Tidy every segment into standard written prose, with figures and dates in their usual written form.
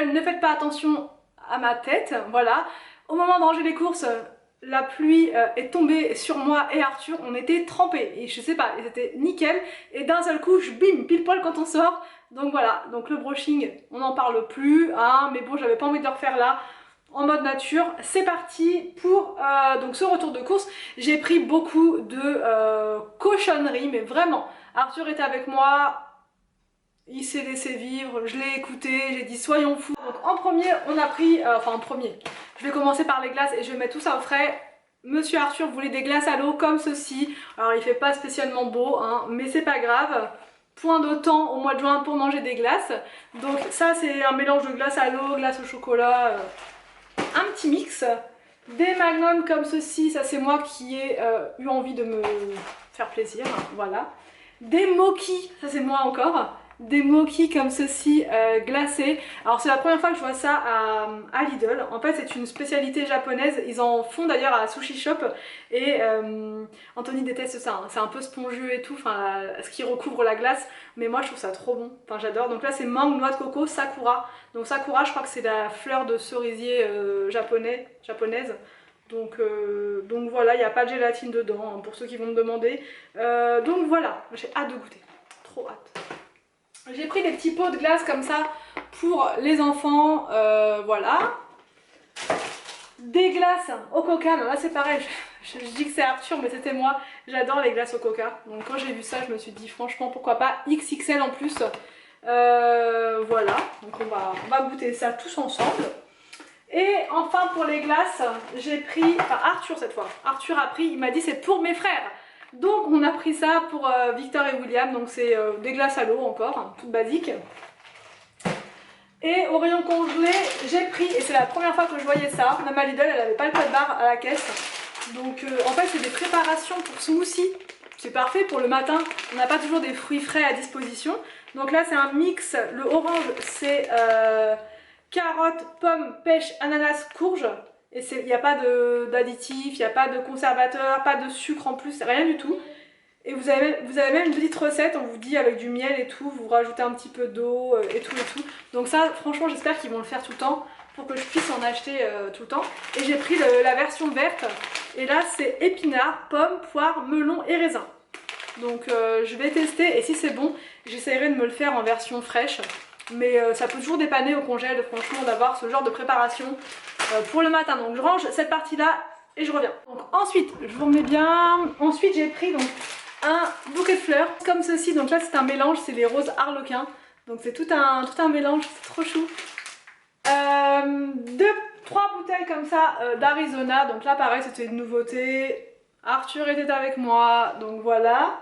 gueule, ne faites pas attention à ma tête, voilà. Au moment de ranger les courses, la pluie est tombée sur moi et Arthur, on était trempés et je sais pas, c'était nickel et d'un seul coup, bim, pile poil quand on sort. Donc voilà, donc le brushing, on n'en parle plus, hein, mais bon, j'avais pas envie de le refaire là, en mode nature. C'est parti pour donc ce retour de course. J'ai pris beaucoup de cochonneries, mais vraiment, Arthur était avec moi, il s'est laissé vivre, je l'ai écouté, j'ai dit soyons fous. Donc en premier, on a pris, enfin en premier, je vais commencer par les glaces et je vais mettre tout ça au frais. Monsieur Arthur voulait des glaces à l'eau comme ceci. Alors il fait pas spécialement beau, hein, mais c'est pas grave. Point de temps au mois de juin pour manger des glaces. Donc ça c'est un mélange de glace à l'eau, glace au chocolat, un petit mix. Des magnums comme ceci, ça c'est moi qui ai eu envie de me faire plaisir, voilà. Des mochis, ça c'est moi encore. Des mochis comme ceci glacés. Alors c'est la première fois que je vois ça à Lidl. En fait c'est une spécialité japonaise. Ils en font d'ailleurs à Sushi Shop. Et Anthony déteste ça, hein. C'est un peu spongieux et tout, enfin ce qui recouvre la glace. Mais moi je trouve ça trop bon, enfin j'adore. Donc là c'est mangue, noix de coco, sakura. Donc sakura je crois que c'est la fleur de cerisier japonaise. Donc voilà, il n'y a pas de gélatine dedans, hein, pour ceux qui vont me demander. Donc voilà, j'ai hâte de goûter, trop hâte. J'ai pris des petits pots de glace comme ça pour les enfants, voilà. Des glaces au coca, non, là c'est pareil, je dis que c'est Arthur mais c'était moi, j'adore les glaces au coca. Donc quand j'ai vu ça je me suis dit franchement pourquoi pas, XXL en plus. Voilà, donc on va goûter ça tous ensemble. Et enfin pour les glaces, j'ai pris, enfin Arthur cette fois, Arthur a pris, il m'a dit c'est pour mes frères. Donc on a pris ça pour Victor et William, donc c'est des glaces à l'eau encore, hein, toutes basiques. Et au rayon congelé, j'ai pris, et c'est la première fois que je voyais ça, même à Lidl, elle n'avait pas le code barre à la caisse. Donc en fait c'est des préparations pour smoothie, c'est parfait pour le matin, on n'a pas toujours des fruits frais à disposition. Donc là c'est un mix, le orange c'est carottes, pommes, pêche, ananas, courge. Et il n'y a pas d'additifs, il n'y a pas de conservateur, pas de sucre en plus, rien du tout. Et vous avez même une petite recette, on vous dit avec du miel et tout, vous rajoutez un petit peu d'eau et tout. Donc ça, franchement, j'espère qu'ils vont le faire tout le temps pour que je puisse en acheter tout le temps. Et j'ai pris la version verte. Et là, c'est épinards, pommes, poires, melons et raisins. Donc je vais tester et si c'est bon, j'essaierai de me le faire en version fraîche. Mais ça peut toujours dépanner au congèle, franchement, d'avoir ce genre de préparation pour le matin. Donc je range cette partie-là et je reviens. Donc ensuite, je vous remets bien. Ensuite, j'ai pris donc un bouquet de fleurs comme ceci. Donc là, c'est un mélange, c'est les roses harlequins. Donc c'est tout un mélange, c'est trop chou. 3 bouteilles comme ça d'Arizona. Donc là, pareil, c'était une nouveauté. Arthur était avec moi, donc voilà.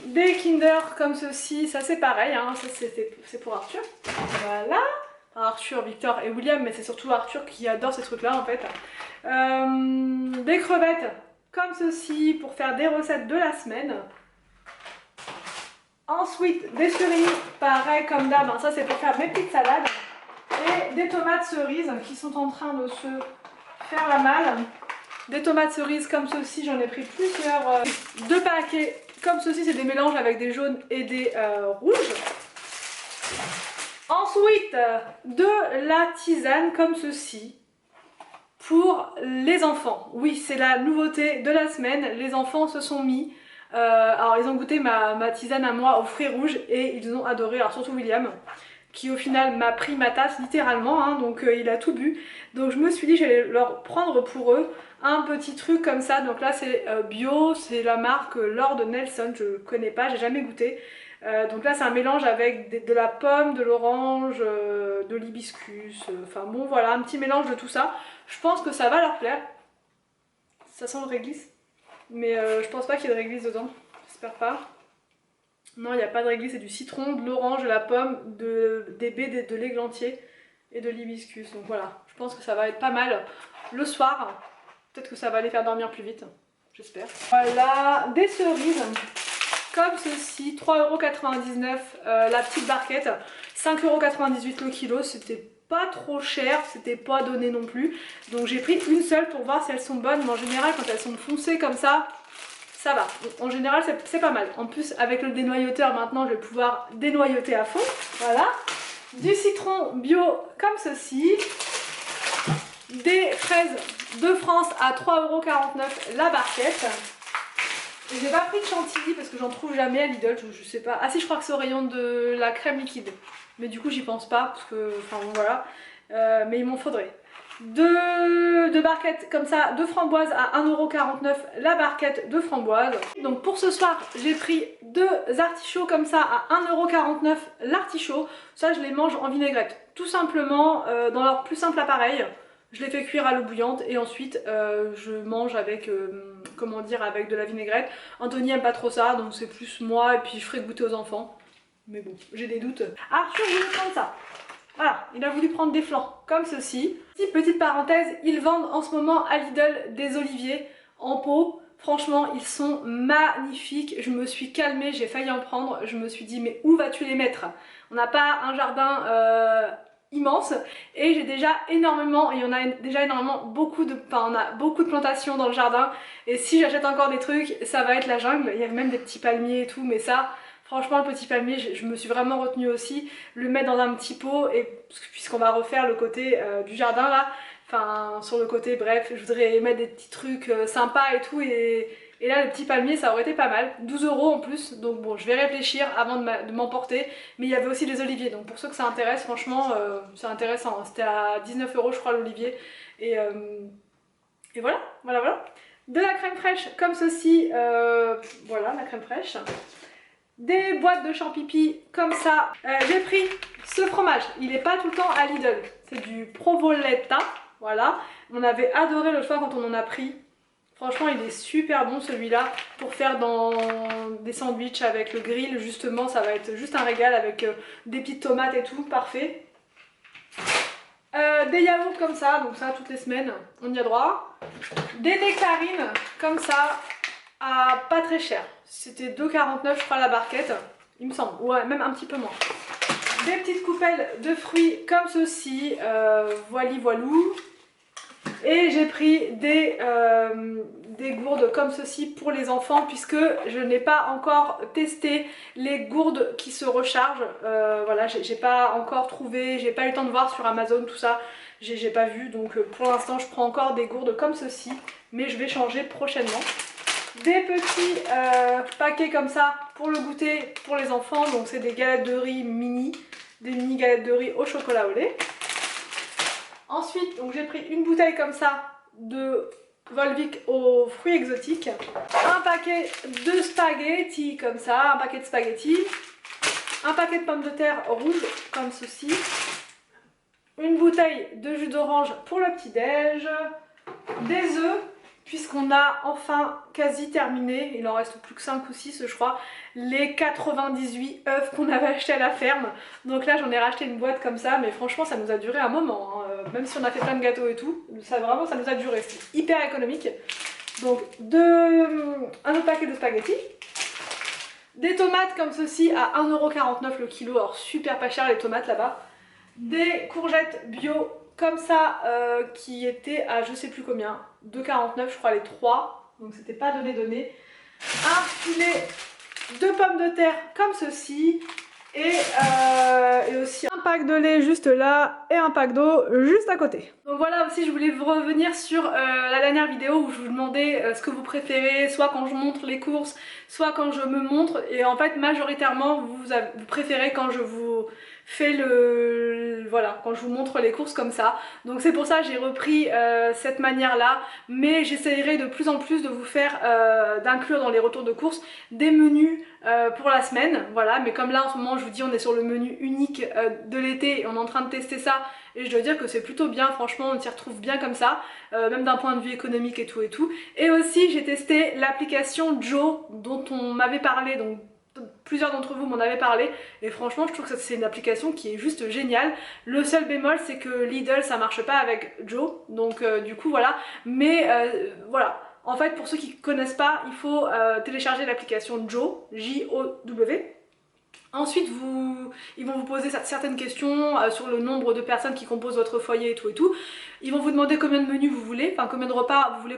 Des Kinder comme ceci, ça c'est pareil, hein, ça c'est pour Arthur. Voilà. Arthur, Victor et William, mais c'est surtout Arthur qui adore ces trucs là en fait. Des crevettes comme ceci pour faire des recettes de la semaine. Ensuite des cerises, pareil comme d'hab, hein, ça c'est pour faire mes petites salades. Et des tomates cerises qui sont en train de se faire la malle. Des tomates cerises comme ceci, j'en ai pris plusieurs. 2 paquets comme ceci, c'est des mélanges avec des jaunes et des rouges. Ensuite, de la tisane comme ceci pour les enfants. Oui, c'est la nouveauté de la semaine. Les enfants se sont mis. Alors, ils ont goûté ma tisane à moi aux fruits rouges et ils ont adoré. Alors, surtout William, qui au final m'a pris ma tasse littéralement, hein, donc il a tout bu. Donc, je me suis dit j'allais leur prendre pour eux un petit truc comme ça. Donc là, c'est bio, c'est la marque Lord Nelson. Je connais pas, j'ai jamais goûté. Donc là c'est un mélange avec de la pomme, de l'orange, de l'hibiscus, enfin bon voilà, un petit mélange de tout ça. Je pense que ça va leur plaire. Ça sent le réglisse, mais je pense pas qu'il y ait de réglisse dedans, j'espère pas. Non, il n'y a pas de réglisse, c'est du citron, de l'orange, de la pomme, des baies, de l'églantier et de l'hibiscus. Donc voilà, je pense que ça va être pas mal le soir. Peut-être que ça va les faire dormir plus vite, j'espère. Voilà, des cerises. Comme ceci, 3,99 € la petite barquette, 5,98 € le kilo, c'était pas trop cher, c'était pas donné non plus. Donc j'ai pris une seule pour voir si elles sont bonnes, mais en général quand elles sont foncées comme ça va. Donc, en général c'est pas mal. En plus avec le dénoyauteur maintenant je vais pouvoir dénoyauter à fond, voilà. du citron bio comme ceci, des fraises de France à 3,49 € la barquette. J'ai pas pris de chantilly parce que j'en trouve jamais à Lidl, je sais pas. Ah si, je crois que c'est au rayon de la crème liquide. Mais du coup j'y pense pas parce que, enfin bon, voilà. Mais il m'en faudrait. Deux barquettes comme ça, de framboises à 1,49 € la barquette de framboises. Donc pour ce soir, j'ai pris 2 artichauts comme ça à 1,49 € l'artichaut. Ça, je les mange en vinaigrette. Tout simplement dans leur plus simple appareil. Je les fais cuire à l'eau bouillante et ensuite je mange avec, comment dire, avec de la vinaigrette. Anthony aime pas trop ça, donc c'est plus moi et puis je ferai goûter aux enfants. Mais bon, j'ai des doutes. Arthur voulait prendre ça. Voilà, il a voulu prendre des flancs comme ceci. Petite parenthèse, ils vendent en ce moment à Lidl des oliviers en pot. Franchement, ils sont magnifiques. Je me suis calmée, j'ai failli en prendre. Je me suis dit, mais où vas-tu les mettre? On n'a pas un jardin immense et j'ai déjà énormément, et on a déjà énormément, on a beaucoup de plantations dans le jardin. Et si j'achète encore des trucs, ça va être la jungle. Il y a même des petits palmiers et tout, mais ça... Franchement, le petit palmier, je me suis vraiment retenue aussi, le mettre dans un petit pot, et puisqu'on va refaire le côté du jardin là, enfin sur le côté, bref, je voudrais mettre des petits trucs sympas et tout, et là le petit palmier ça aurait été pas mal, 12 € en plus, donc bon, je vais réfléchir avant de m'emporter, mais il y avait aussi des oliviers, donc pour ceux que ça intéresse, franchement, c'est intéressant, hein. C'était à 19 € je crois l'olivier, et voilà, voilà. De la crème fraîche comme ceci, voilà la crème fraîche. Des boîtes de champipi comme ça. J'ai pris ce fromage, il n'est pas tout le temps à Lidl, c'est du provoletta, voilà. On avait adoré l'autre fois quand on en a pris. Franchement il est super bon celui-là pour faire dans des sandwichs avec le grill, justement ça va être juste un régal avec des petites tomates et tout, parfait. Des yaourts comme ça, donc ça toutes les semaines on y a droit. Des nectarines comme ça, à pas très cher, c'était 2,49 je crois la barquette, il me semble, ouais même un petit peu moins. Des petites coupelles de fruits comme ceci, voilou. Et j'ai pris des gourdes comme ceci pour les enfants puisque je n'ai pas encore testé les gourdes qui se rechargent, voilà, j'ai pas encore trouvé, j'ai pas eu le temps de voir sur Amazon tout ça, j'ai pas vu, donc pour l'instant je prends encore des gourdes comme ceci, mais je vais changer prochainement. Des petits paquets comme ça pour le goûter pour les enfants, donc c'est des galettes de riz mini, des mini galettes de riz au chocolat au lait. Ensuite, donc j'ai pris une bouteille comme ça de Volvic aux fruits exotiques, un paquet de spaghettis comme ça, un paquet de spaghettis, un paquet de pommes de terre rouges comme ceci, une bouteille de jus d'orange pour le petit-déj, des œufs, puisqu'on a enfin quasi terminé, il en reste plus que 5 ou 6 je crois, les 98 œufs qu'on avait achetés à la ferme. Donc là j'en ai racheté une boîte comme ça, mais franchement ça nous a duré un moment, hein. Même si on a fait plein de gâteaux et tout, ça vraiment ça nous a duré, c'était hyper économique. Donc un autre paquet de spaghettis, des tomates comme ceci à 1,49 € le kilo, alors super pas cher les tomates là-bas, des courgettes bio comme ça qui étaient à je sais plus combien, 2,49 je crois les 3, donc c'était pas donné. Un filet de pommes de terre comme ceci et aussi un pack de lait juste là et un pack d'eau juste à côté. Donc voilà, aussi je voulais vous revenir sur la dernière vidéo où je vous demandais ce que vous préférez, soit quand je montre les courses, soit quand je me montre, et en fait majoritairement vous préférez quand je vous fais voilà, quand je vous montre les courses comme ça. Donc c'est pour ça que j'ai repris cette manière là, mais j'essayerai de plus en plus de vous faire d'inclure dans les retours de courses des menus pour la semaine, voilà. Mais comme là en ce moment je vous dis on est sur le menu unique de l'été et on est en train de tester ça, et je dois dire que c'est plutôt bien, franchement on s'y retrouve bien comme ça, même d'un point de vue économique et tout. Et aussi j'ai testé l'application Joe dont on m'avait parlé, donc plusieurs d'entre vous m'en avez parlé, et franchement je trouve que c'est une application qui est juste géniale. Le seul bémol c'est que Lidl ça marche pas avec Joe, donc du coup voilà, mais voilà. En fait pour ceux qui connaissent pas, il faut télécharger l'application Joe, J-O-W. Ensuite ils vont vous poser certaines questions sur le nombre de personnes qui composent votre foyer et tout. Ils vont vous demander combien de menus vous voulez, enfin combien de repas vous voulez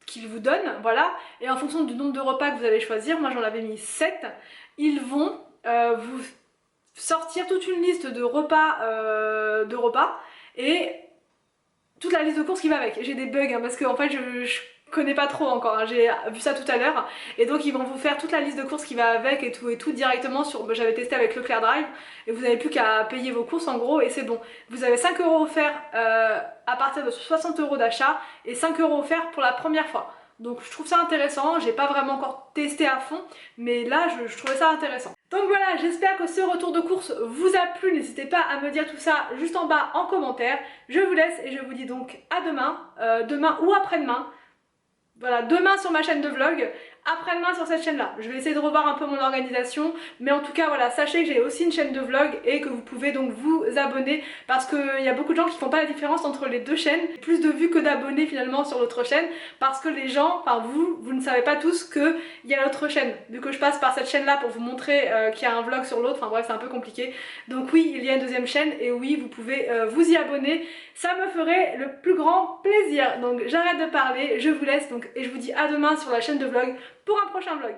qu'ils vous donnent, voilà, et en fonction du nombre de repas que vous allez choisir, moi j'en avais mis 7, ils vont vous sortir toute une liste de repas, et toute la liste de courses qui va avec. J'ai des bugs hein, parce que en fait je connais pas trop encore, hein. J'ai vu ça tout à l'heure et donc ils vont vous faire toute la liste de courses qui va avec et tout directement sur, j'avais testé avec Leclerc Drive et vous n'avez plus qu'à payer vos courses en gros et c'est bon. Vous avez 5 € offerts à partir de 60 € d'achat et 5 € offerts pour la première fois. Donc je trouve ça intéressant, j'ai pas vraiment encore testé à fond, mais là je trouvais ça intéressant. Donc voilà, j'espère que ce retour de course vous a plu, n'hésitez pas à me dire tout ça juste en bas en commentaire. Je vous laisse et je vous dis donc à demain, demain ou après-demain. Voilà, demain sur ma chaîne de vlog, après-demain sur cette chaîne-là. Je vais essayer de revoir un peu mon organisation, mais en tout cas voilà, sachez que j'ai aussi une chaîne de vlog et que vous pouvez donc vous abonner parce qu'il y a beaucoup de gens qui font pas la différence entre les deux chaînes, plus de vues que d'abonnés finalement sur l'autre chaîne, parce que les gens, enfin vous ne savez pas tous qu'il y a l'autre chaîne, vu que je passe par cette chaîne-là pour vous montrer qu'il y a un vlog sur l'autre, enfin bref c'est un peu compliqué. Donc oui, il y a une deuxième chaîne et oui, vous pouvez vous y abonner, ça me ferait le plus grand plaisir. Donc j'arrête de parler, je vous laisse donc et je vous dis à demain sur la chaîne de vlog pour un prochain vlog.